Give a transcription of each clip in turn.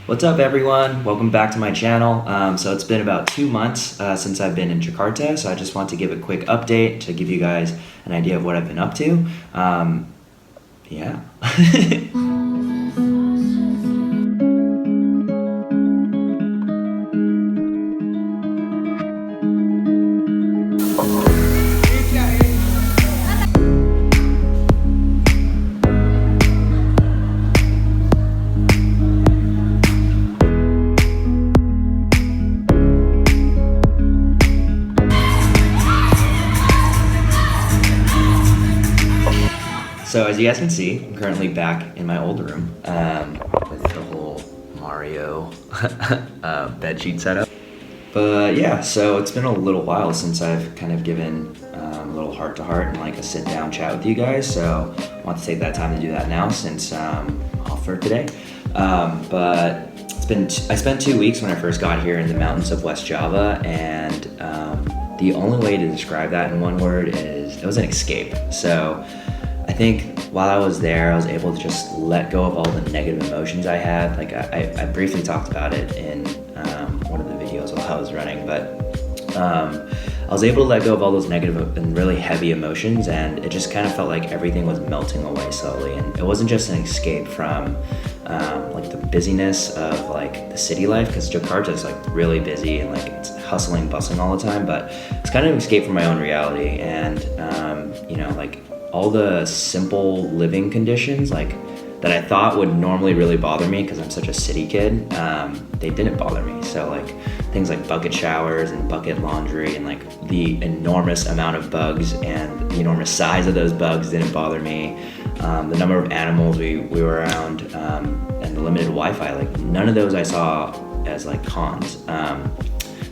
What's up everyone? Welcome back to my channel. So it's been about 2 months since I've been in Jakarta, so I just want to give a quick update to give you guys an idea of what I've been up to. Yeah. So as you guys can see, I'm currently back in my old room with the whole Mario bedsheet setup. But yeah, so it's been a little while since I've kind of given a little heart-to-heart and like a sit-down chat with you guys. So I want to take that time to do that now since I'm off for today. But I spent 2 weeks when I first got here in the mountains of West Java, and the only way to describe that in one word is it was an escape. So I think while I was there, I was able to just let go of all the negative emotions I had. Like I briefly talked about it in one of the videos while I was running, but I was able to let go of all those negative and really heavy emotions, and it just kind of felt like everything was melting away slowly. And it wasn't just an escape from like the busyness of like the city life, because Jakarta is like really busy and like it's hustling, bustling all the time, but it's kind of an escape from my own reality. And you know, like all the simple living conditions like that I thought would normally really bother me because I'm such a city kid, they didn't bother me. So like things like bucket showers and bucket laundry and like the enormous amount of bugs and the enormous size of those bugs didn't bother me. The number of animals we were around and the limited Wi-Fi, like none of those I saw as like cons.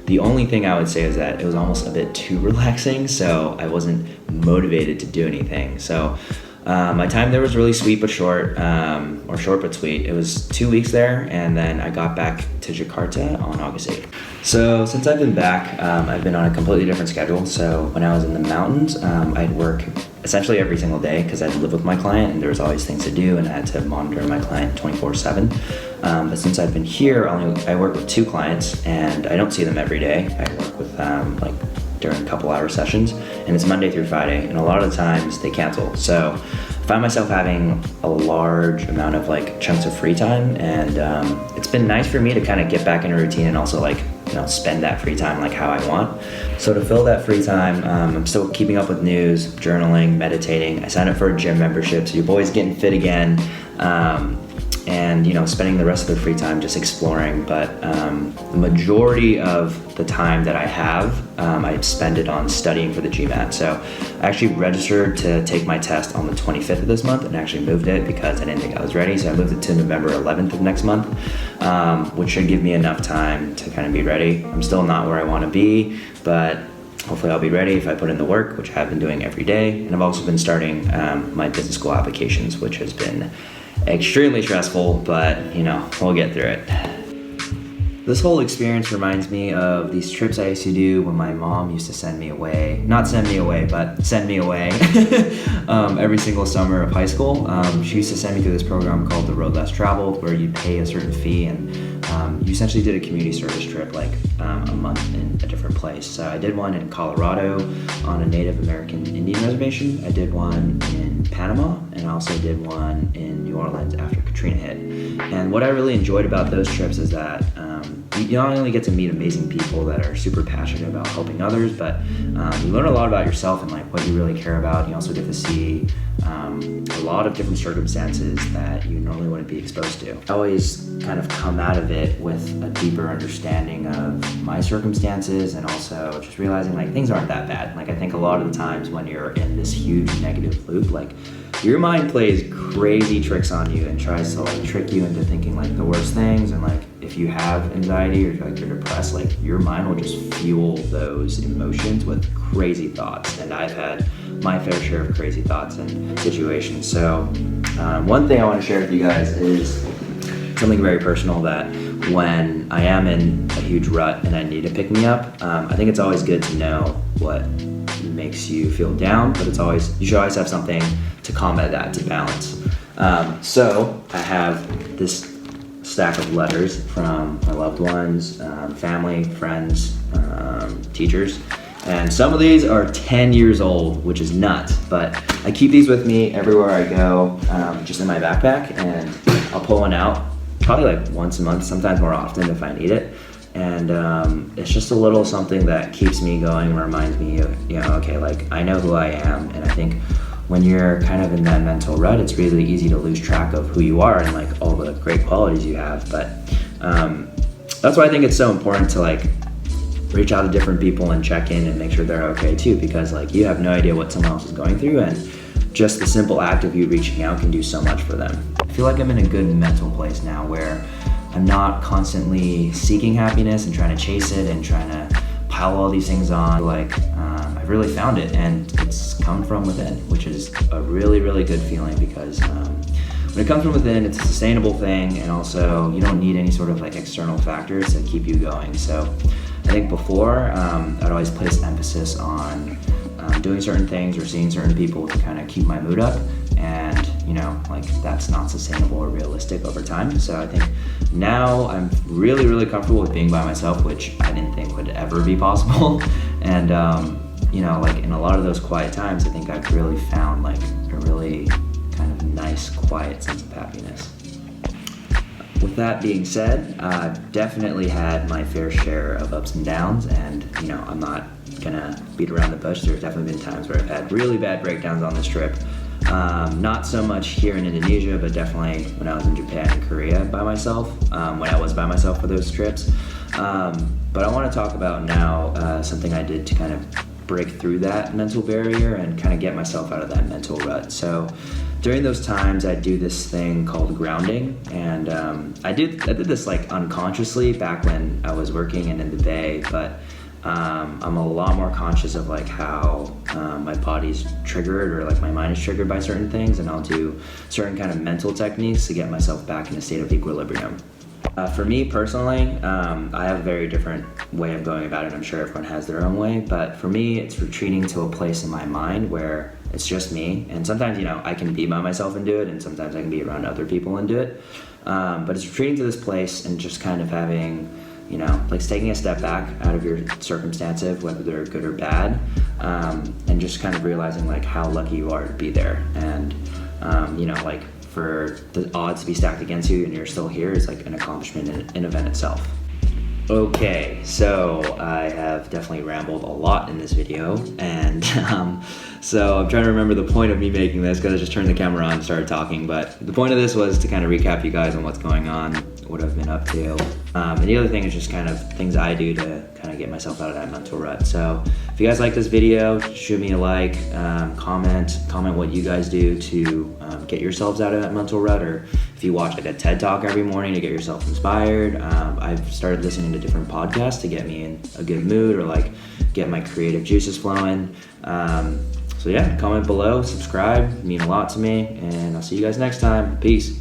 The only thing I would say is that it was almost a bit too relaxing, so I wasn't motivated to do anything. So my time there was really sweet but short, or short but sweet. It was 2 weeks there, and then I got back to Jakarta on August 8th. So since I've been back, I've been on a completely different schedule. So when I was in the mountains, I'd work essentially every single day because I'd live with my client and there was always things to do and I had to monitor my client 24/7. But since I've been here, I work with 2 clients and I don't see them every day. I work with like during a couple hour sessions, and it's Monday through Friday, and a lot of the times they cancel. So I find myself having a large amount of like chunks of free time, and it's been nice for me to kind of get back in a routine and also like, you know, spend that free time like how I want. So to fill that free time, I'm still keeping up with news, journaling, meditating. I signed up for a gym membership, so your boy's getting fit again. And you know, spending the rest of the free time just exploring. But the majority of the time that I have, I spend it on studying for the GMAT. So I actually registered to take my test on the 25th of this month and actually moved it because I didn't think I was ready. So I moved it to November 11th of next month, which should give me enough time to kind of be ready. I'm still not where I want to be, but hopefully I'll be ready if I put in the work, which I've been doing every day. And I've also been starting my business school applications, which has been extremely stressful, but you know, we'll get through it. This whole experience reminds me of these trips I used to do when my mom used to send me away, not send me away, but send me away every single summer of high school. She used to send me through this program called The Road Less Traveled, where you pay a certain fee and you essentially did a community service trip, like a month in a different place. So I did one in Colorado on a Native American Indian reservation. I did one in Panama, and I also did one in New Orleans after Katrina hit. And what I really enjoyed about those trips is that you not only get to meet amazing people that are super passionate about helping others, but you learn a lot about yourself and like what you really care about. You also get to see a lot of different circumstances that you normally wouldn't be exposed to. I always kind of come out of it with a deeper understanding of my circumstances, and also just realizing like things aren't that bad. Like I think a lot of the times when you're in this huge negative loop, like your mind plays crazy tricks on you and tries to like trick you into thinking like the worst things. And like if you have anxiety or like you're depressed, like your mind will just fuel those emotions with crazy thoughts. And I've had my fair share of crazy thoughts and situations. So one thing I want to share with you guys is something very personal, that when I am in a huge rut and I need to pick me up, I think it's always good to know what makes you feel down, but you should always have something to combat that, to balance. So I have this stack of letters from my loved ones, family, friends, teachers. And some of these are 10 years old, which is nuts, but I keep these with me everywhere I go, just in my backpack, and I'll pull one out probably like once a month, sometimes more often if I need it. And it's just a little something that keeps me going and reminds me, okay, like I know who I am. And I think when you're kind of in that mental rut, it's really easy to lose track of who you are and like all the great qualities you have. But that's why I think it's so important to like reach out to different people and check in and make sure they're okay too, because like you have no idea what someone else is going through, and just the simple act of you reaching out can do so much for them. I feel like I'm in a good mental place now where I'm not constantly seeking happiness and trying to chase it and trying to pile all these things on. Like I've really found it, and it's come from within, which is a really, really good feeling, because when it comes from within, it's a sustainable thing, and also you don't need any sort of like external factors to keep you going. So I think before, I'd always place emphasis on doing certain things or seeing certain people to kind of keep my mood up, and like that's not sustainable or realistic over time. So I think now I'm really, really comfortable with being by myself, which I didn't think would ever be possible. And like in a lot of those quiet times, I think I've really found like a really kind of nice, quiet sense of happiness. With that being said, I've definitely had my fair share of ups and downs, and I'm not gonna beat around the bush. There's definitely been times where I've had really bad breakdowns on this trip. Not so much here in Indonesia, but definitely when I was in Japan and Korea by myself, when I was by myself for those trips. But I want to talk about now something I did to kind of break through that mental barrier and kind of get myself out of that mental rut. So during those times, I do this thing called grounding, and I did this like unconsciously back when I was working and in the Bay, but I'm a lot more conscious of like how my body's triggered or like my mind is triggered by certain things, and I'll do certain kind of mental techniques to get myself back in a state of equilibrium. For me personally, I have a very different way of going about it. I'm sure everyone has their own way, but for me, it's retreating to a place in my mind where it's just me. And sometimes, I can be by myself and do it, and sometimes I can be around other people and do it. But it's retreating to this place and just kind of having, like taking a step back out of your circumstances, whether they're good or bad, and just kind of realizing like how lucky you are to be there. And, like for the odds to be stacked against you and you're still here is like an accomplishment in event itself. Okay, so I have definitely rambled a lot in this video, and so I'm trying to remember the point of me making this because I just turned the camera on and started talking, but the point of this was to kind of recap you guys on what's going on, what I've been up to, and the other thing is just kind of things I do to kind of get myself out of that mental rut. So if you guys like this video, shoot me a like, comment what you guys do to get yourselves out of that mental rut, or if you watch like a TED Talk every morning to get yourself inspired. I've started listening to different podcasts to get me in a good mood or like get my creative juices flowing. So yeah, comment below, subscribe, mean a lot to me, and I'll see you guys next time. Peace.